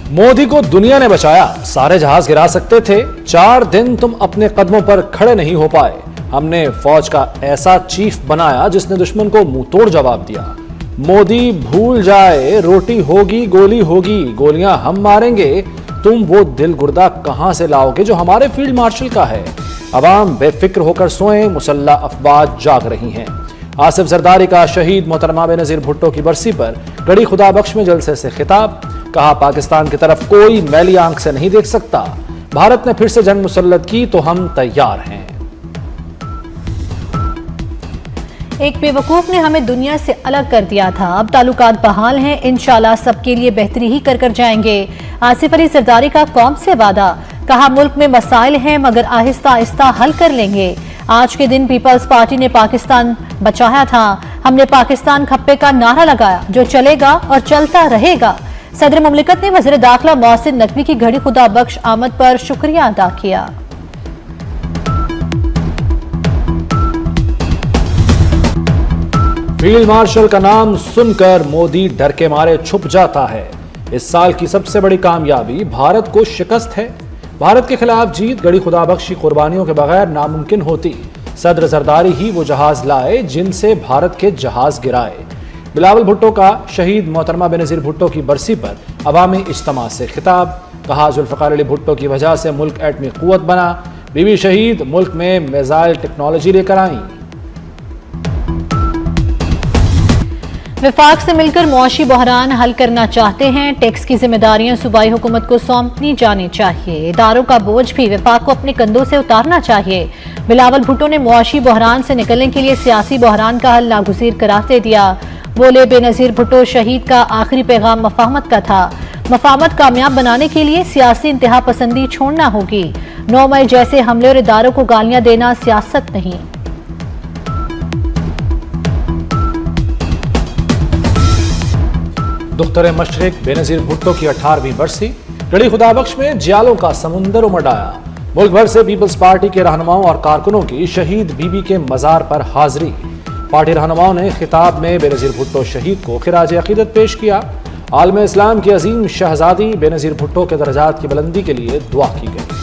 मोदी को दुनिया ने बचाया, सारे जहाज गिरा सकते थे, 4 दिन तुम अपने कदमों पर खड़े नहीं हो पाए। हमने फौज का ऐसा चीफ बनाया जिसने दुश्मन को मुंह तोड़ जवाब दिया। मोदी भूल जाए, रोटी होगी गोली होगी, गोलियां हम मारेंगे, तुम वो दिल गुर्दा कहां से लाओगे जो हमारे फील्ड मार्शल का है। अवाम बेफिक्र होकर सोएं, मुसल्ला अफवाज जाग रही हैं। आसिफ जरदारी का शहीद मोहतरमा बेनजीर भुट्टो की बरसी पर गड़ी खुदा बख्श में जलसे से खिताब। कहा, पाकिस्तान की तरफ कोई मैली आंख से नहीं देख सकता। भारत ने फिर से जंग मुसल्लत की तो हम तैयार हैं। एक बेवकूफ ने हमें दुनिया से अलग कर दिया था, अब ताल्लुकात बहाल हैं, इंशाल्लाह सबके लिए बेहतरी ही कर जाएंगे। आसिफ अली जरदारी का कौम से वादा। कहा, मुल्क में मसाइल हैं मगर आहिस्ता आहिस्ता हल कर लेंगे। आज के दिन पीपल्स पार्टी ने पाकिस्तान बचाया था। हमने पाकिस्तान खप्पे का नारा लगाया जो चलेगा और चलता रहेगा। सदर मुमलिकत ने वज़ीर दाखिला मोहसिन नकवी की घड़ी खुदा बख्श आमद पर शुक्रिया अदा किया। फील्ड मार्शल का नाम सुनकर मोदी डर के मारे छुप जाता है। इस साल की सबसे बड़ी कामयाबी भारत को शिकस्त है। भारत के खिलाफ जीत गड़ी खुदा बख्शी कुर्बानियों के बगैर नामुमकिन होती। सदर जरदारी ही वो जहाज लाए जिनसे भारत के जहाज गिराए। बिलावल भुट्टो का शहीद मोहतरमा बेनजीर भुट्टो की बरसी पर अवामी इज्तिमा से खिताब। कहा, जुल्फ़िकार अली भुट्टो की वजह से मुल्क एटमी कुव्वत बना। बीबी शहीद मुल्क में मिसाइल टेक्नोलॉजी लेकर आई। विफाक से मिलकर मुआशी बहरान हल करना चाहते हैं। टैक्स की जिम्मेदारियां सूबाई हुकूमत को सौंपनी जानी चाहिए। इदारों का बोझ भी विफाक को अपने कंधों से उतारना चाहिए। बिलावल भुट्टो ने मुआशी बहरान से निकलने के लिए सियासी बहरान का हल नागुज़ीर करार दे दिया। बोले, बेनजीर भुट्टो शहीद का आखिरी पैगाम मफाहमत का था। मफाहमत कामयाब बनाने के लिए सियासी इंतहा पसंदी छोड़ना होगी। 9 मई जैसे हमले और इदारों को गालियां देना सियासत नहीं। दुख्तर मशरिक बेनजीर भुट्टो की 18वीं बरसी। गड़ी खुदा बख्श में जियालों का समुंदर उमड़ आया। मुल्क भर से पीपल्स पार्टी के रहनुमाओं और कारकुनों की शहीद बीबी के मजार पर हाजिरी। पार्टी रहनुमाओं ने खिताब में बेनजीर भुट्टो शहीद को खिराज अकीदत पेश किया। आलम इस्लाम की अजीम शहजादी बेनजीर भुट्टो के दर्जात की बुलंदी के लिए दुआ की गई।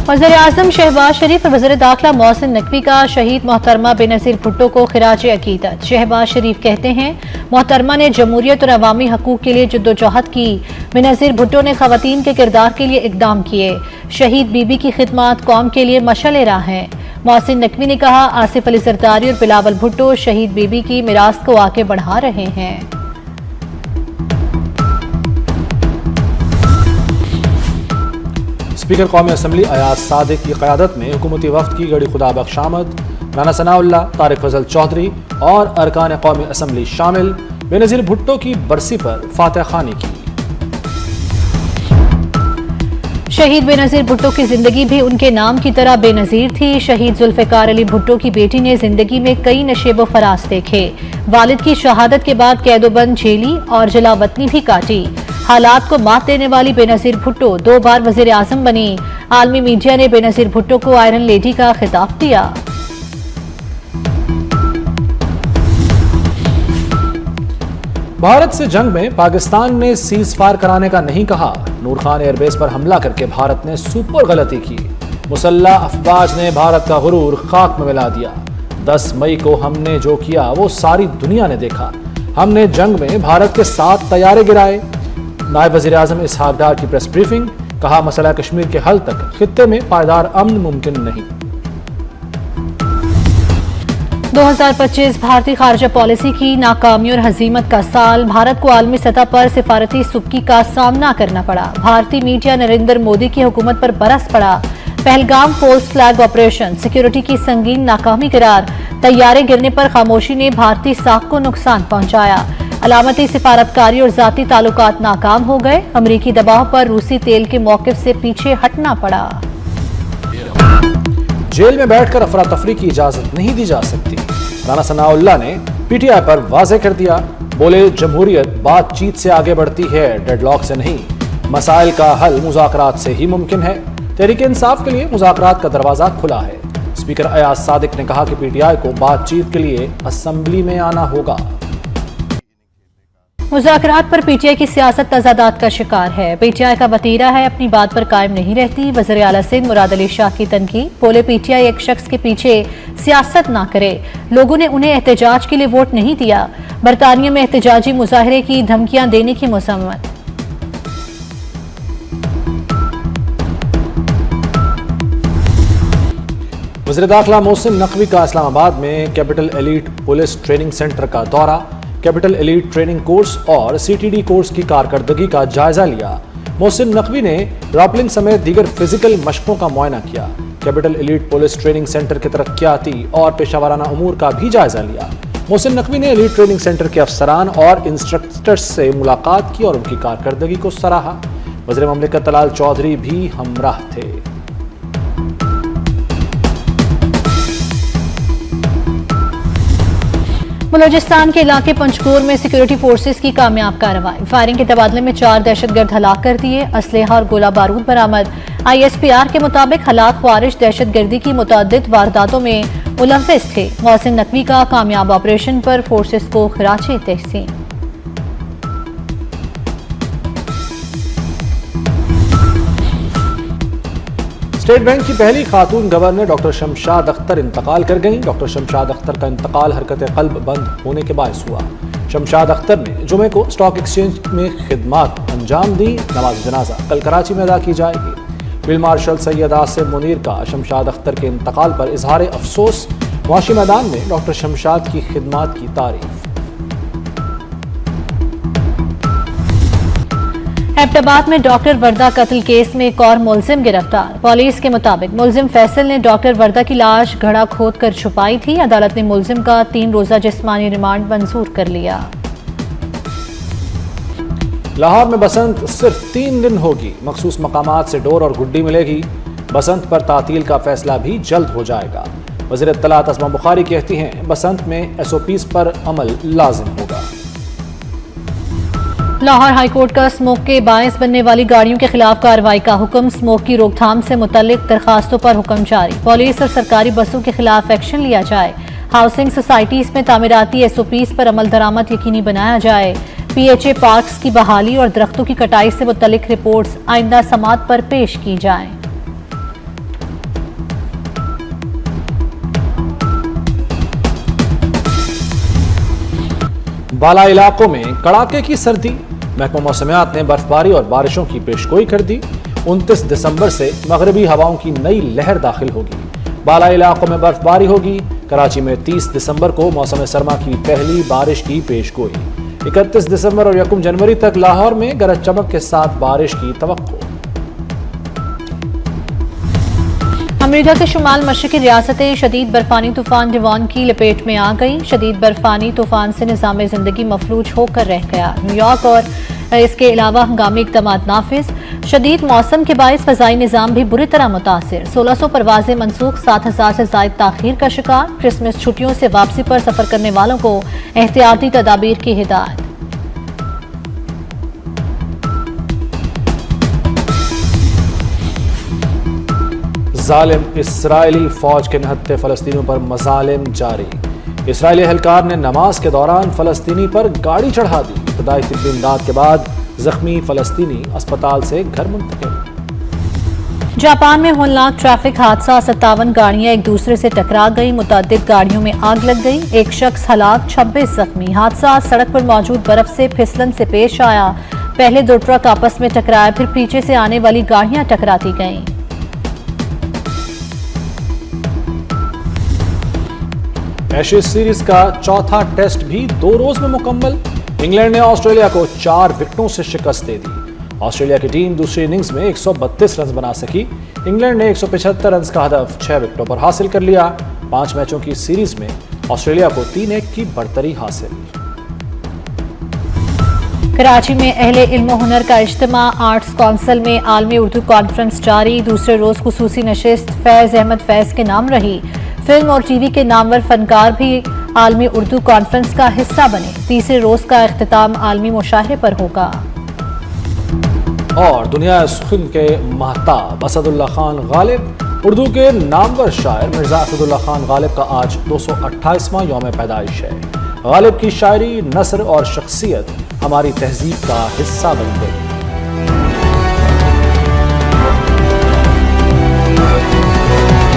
वज़ीर आज़म शहबाज शरीफ और वज़ीर दाखिला मोहसिन नकवी का शहीद मोहतरमा बेनजीर भुट्टो को खिराज अकीदत। शहबाज शरीफ कहते हैं, मोहतरमा ने जमहूरियत और अवामी हकूक़ के लिए जद्दोजहद की। बेनजीर भुट्टो ने ख़वातीन के किरदार के लिए इक़दाम किए। शहीद बीबी की खिदमत कौम के लिए मशअल राह है। मोहसिन नकवी ने कहा, आसिफ अली जरदारी और बिलावल भुट्टो शहीद बीबी की मिरास को आगे बढ़ा रहे हैं। स्पीकर कौमी असम्बली अयाज सादिक की क़यादत में हुकूमती वफ़द की गड़ी खुदा बख्श आमद। राना सनाउल्लाह, तारिक फजल चौधरी और अरकान कौमी असम्बली शामिल। बेनजीर भुट्टो की बरसी पर फातह खानी की। शहीद बेनजीर भुट्टो की जिंदगी भी उनके नाम की तरह बेनजीर थी। शहीद जुल्फ़िकार अली भुट्टो की बेटी ने जिंदगी में कई नशेब फराज देखे। वालिद की शहादत के बाद कैदोबंद झेली और जलावतनी भी काटी। हालात को मात देने वाली बेनजीर भुट्टो 2 बार वज़ीर आज़म बनी। आलमी मीडिया ने बेनजीर भुट्टो को आयरन लेडी का खिताब दिया। भारत से जंग में पाकिस्तान ने सीज फायर कराने का नहीं कहा। नूर खान एयरबेस पर हमला करके भारत ने सुपर गलती की। मुसल्ला अफवाज ने भारत का गुरूर खाक में मिला दिया। 10 मई को हमने जो किया वो सारी दुनिया ने देखा। हमने जंग में भारत के 7 तैयारे गिराए। नायब वज़ीर आज़म इसहाक डार की प्रेस ब्रीफिंग। कहा, मसला कश्मीर के हल तक खित्ते में पायदार अमन मुमकिन नहीं। 2025 भारतीय खारजा पॉलिसी की नाकामी और हजीमत का साल। भारत को आलमी सतह पर सिफारती सुबकी का सामना करना पड़ा। भारतीय मीडिया नरेंद्र मोदी की हुकूमत पर बरस पड़ा। Pahalgam false flag operation security की संगीन नाकामी करार। तैयारे गिरने पर खामोशी ने भारतीय साख को नुकसान पहुंचाया। अलामती सिफारतकारी और जाती ताल्लुकात नाकाम हो गए। अमरीकी दबाव पर रूसी तेल के मौक़िफ़ से पीछे हटना पड़ा। जेल में बैठकर अफरा तफरी की इजाजत नहीं दी जा सकती। राना सनाउल्लाह ने पीटीआई पर वाज़ेह कर दिया। बोले, जमहूरियत बातचीत से आगे बढ़ती है, डेडलॉक से नहीं। मसाइल का हल मुज़ाकरात से ही मुमकिन है। तहरीक इंसाफ के लिए मुज़ाकरात का दरवाजा खुला है। स्पीकर अयाज सादिक ने कहा कि पीटीआई को बातचीत के लिए असेंबली में आना होगा। मुज़ाकरात पर पीटीआई की सियासत तजादात का शिकार है। पीटीआई का वतीरा है अपनी बात पर कायम नहीं रहती। वज़ीर आला सिंध मुराद अली शाह की तनकीद। बोले पीटीआई एक शख्स के पीछे सियासत ना करे। लोगों ने उन्हें एहतजाज के लिए वोट नहीं दिया। बरतानिया में एहतजाजी मुजाहरे की धमकियां देने की मज़म्मत। वज़ीर दाखिला मोहसिन नकवी का इस्लामाबाद में capital elite police training centre का दौरा। कैपिटल एलीट ट्रेनिंग कोर्स और सीटीडी कोर्स की कारकर्दगी का जायजा लिया। मोहसिन नकवी ने रैपलिंग समेत दीगर फिजिकल मशकों का मुआयना किया। Capital elite police training centre के तरक्याती और पेशावराना उमूर का भी जायजा लिया। मोहसिन नकवी ने एलीट ट्रेनिंग सेंटर के अफसरान और इंस्ट्रक्टर्स से मुलाकात की और उनकी कारकर्दगी को सराहा। वज़ीर ममलिकत तलाल चौधरी भी हमराह थे। बलूचिस्तान के इलाके पंचकोर में सिक्योरिटी फोर्सेस की कामयाब कार्रवाई। फायरिंग के तबादले में 4 दहशतगर्द हलाक कर दिए। असलहा और गोला बारूद बरामद। ISPR के मुताबिक हलाक वारिश दहशतगर्दी की मुतअद्दिद वारदातों में मुलव्विस थे। मोहसिन नकवी का कामयाब ऑपरेशन पर फोर्सेस को खराजे तहसीन। स्टेट बैंक की पहली खातून गवर्नर डॉक्टर शमशाद अख्तर इंतकाल कर गईं। डॉक्टर शमशाद अख्तर का इंतकाल हरकत कल्ब बंद होने के बायस हुआ। शमशाद अख्तर ने जुमे को स्टॉक एक्सचेंज में खिदमात अंजाम दी। नमाज जनाजा कल कराची में अदा की जाएगी। फील्ड मार्शल सैयद आसिम मुनीर का शमशाद अख्तर के इंतकाल पर इजहार अफसोस। मुआशी मैदान में डॉक्टर शमशाद की खिदमात की तारीफ। एबटाबाद में डॉक्टर वर्दा कत्ल केस में एक और मुलजिम गिरफ्तार। पुलिस के मुताबिक मुलजिम फैसल ने डॉक्टर वर्दा की लाश घड़ा खोद कर छुपाई थी। अदालत ने मुलजिम का 3 रोजा जिस्मानी रिमांड मंजूर कर लिया। लाहौर में बसंत सिर्फ 3 दिन होगी। मखसूस मकामात से डोर और गुड्डी मिलेगी। बसंत पर तातील का फैसला भी जल्द हो जाएगा। वज़ीर इत्तलात अस्मा बुखारी कहती हैं बसंत में SOPs पर अमल लाजिम होगा। लाहौर हाईकोर्ट का स्मोक के बायस बनने वाली गाड़ियों के खिलाफ कार्रवाई का हुक्म। स्मोक की रोकथाम से मुतल्लिक दरखास्तों पर हुक्म जारी। पुलिस और सरकारी बसों के खिलाफ एक्शन लिया जाए। हाउसिंग सोसाइटीज में तामीराती SOPs पर अमल दरामद यकीनी बनाया जाए। PHA पार्क्स की बहाली और दरख्तों की कटाई से मुतल्लिक रिपोर्ट्स आइंदा समात पर पेश की जाएं। बाला इलाकों में कड़ाके की सर्दी। महकमा मौसमियात ने बर्फबारी और बारिशों की पेशगोई कर दी। 29 दिसंबर से मगरबी हवाओं की नई लहर दाखिल होगी। बाला इलाकों में बर्फबारी होगी। कराची में 30 दिसंबर को मौसम सरमा की पहली बारिश की पेशगोई। 31 दिसंबर और 1 जनवरी तक लाहौर में गरज चमक के साथ बारिश की तवक्को। अमेरिका के शुमाल मशरकी रियासतें शदीद बर्फानी तूफान डिवान की लपेट में आ गई। शदीद बर्फानी तूफान से निज़ाम जिंदगी मफलूज होकर रह गया। न्यूयॉर्क और इसके अलावा हंगामी इक़दामात नाफिज। शदीद मौसम के बायस फ़ज़ाई निज़ाम भी बुरी तरह मुतासिर। 1600 परवाजें मनसूख। 7000 से ज़ायद ताख़ीर का शिकार। क्रिसमस छुट्टियों से वापसी पर सफ़र करने वालों को एहतियाती तदाबीर की हिदायत। जालिम इसराइली फौज के निहत्थे फ़लस्तीनियों पर मज़ालिम जारी। इसराइली एहलकार ने नमाज के दौरान फ़लस्तीनी पर गाड़ी चढ़ा दी। इब्तदाई तिब्बी इमदाद के बाद जख्मी फ़लस्तीनी अस्पताल से घर मुंतकिल। जापान में होलनाक ट्रैफिक हादसा। 57 गाड़ियां एक दूसरे से टकरा गई। मुतअद्दिद गाड़ियों में आग लग गई। एक शख्स हलाक, 26 जख्मी। हादसा सड़क पर मौजूद बर्फ से फिसलन से पेश आया। पहले 2 ट्रक आपस में टकराए, फिर पीछे से आने वाली गाड़ियां टकराती गईं। एशेज सीरीज का चौथा टेस्ट भी 2 रोज में मुकम्मल। इंग्लैंड ने ऑस्ट्रेलिया को 4 विकेटों से शिकस्त दे दी। ऑस्ट्रेलिया की टीम दूसरी इनिंग्स में 132 रन बना सकी। इंग्लैंड ने 175 रन का हदफ 6 विकेटों पर हासिल कर लिया। 5 मैचों की सीरीज में ऑस्ट्रेलिया को 3-1 की बढ़तरी हासिल। कराची में अहले इल्म हुनर का इज्तिमा। आर्ट्स कौंसिल में आलमी उर्दू कॉन्फ्रेंस जारी। दूसरे रोज खुसूसी नशिस्त फैज अहमद फैज के नाम रही। फिल्म और टीवी के नामवर फनकार भी आलमी उर्दू कॉन्फ्रेंस का हिस्सा बने। तीसरे रोज का इख्तिताम आलमी मुशाहरे पर होगा। और दुनिया सुखन के महताब असदुल्ला खान गालिब उर्दू के नामवर शायर मिर्जा असदुल्ला खान गालिब का आज 228वां यौम पैदाइश है। गालिब की शायरी, नस्र और शख्सियत हमारी तहजीब का हिस्सा बन गई।